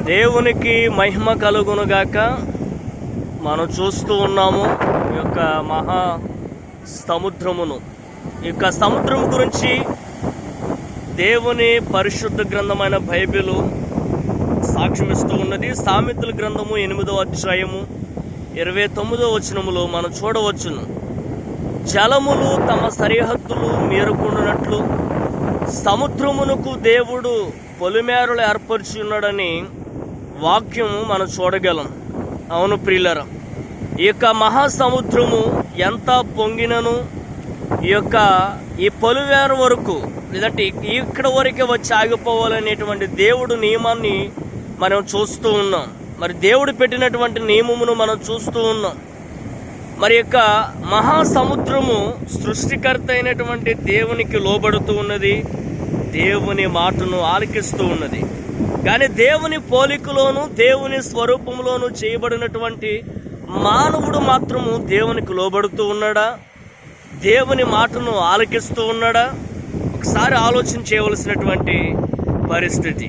దేవునికి మహిమ కలుగునుగాక. మనం చూస్తూ ఉన్నాము ఈ యొక్క మహా సముద్రమును. ఈ యొక్క సముద్రం గురించి దేవుని పరిశుద్ధ గ్రంథమైన బైబిలు సాక్ష్యమిస్తూ ఉన్నది. సామెతల గ్రంథము 8వ అధ్యాయము 29వ వచనములో మనం చూడవచ్చును. జలములు తమ సరిహద్దులు మీరుకుండునట్లు సముద్రమునకు దేవుడు పొలిమేరలు ఏర్పరిచి ఉన్నాడని వాక్యము మనం చూడగలం. అవును ప్రియులారా, ఈ యొక్క మహాసముద్రము ఎంత పొంగినను ఈ పొలిమేర వరకు, లేదంటే ఇక్కడ వరకే వచ్చి ఆగిపోవాలనేటువంటి దేవుడు నియమాన్ని మనం చూస్తూ ఉన్నాం. మరి దేవుడు పెట్టినటువంటి నియమమును మనం చూస్తూ ఉన్నాం. మరి యొక్క మహాసముద్రము సృష్టికర్త అయినటువంటి దేవునికి లోబడుతూ ఉన్నది, దేవుని మాటను ఆలకిస్తూ ఉన్నది. కానీ దేవుని పోలికలోను దేవుని స్వరూపంలోను చేయబడినటువంటి మానవుడు మాత్రము దేవునికి లోబడుతూ ఉన్నాడా? దేవుని మాటను ఆలకిస్తూ ఉన్నాడా? ఒకసారి ఆలోచన చేయవలసినటువంటి పరిస్థితి.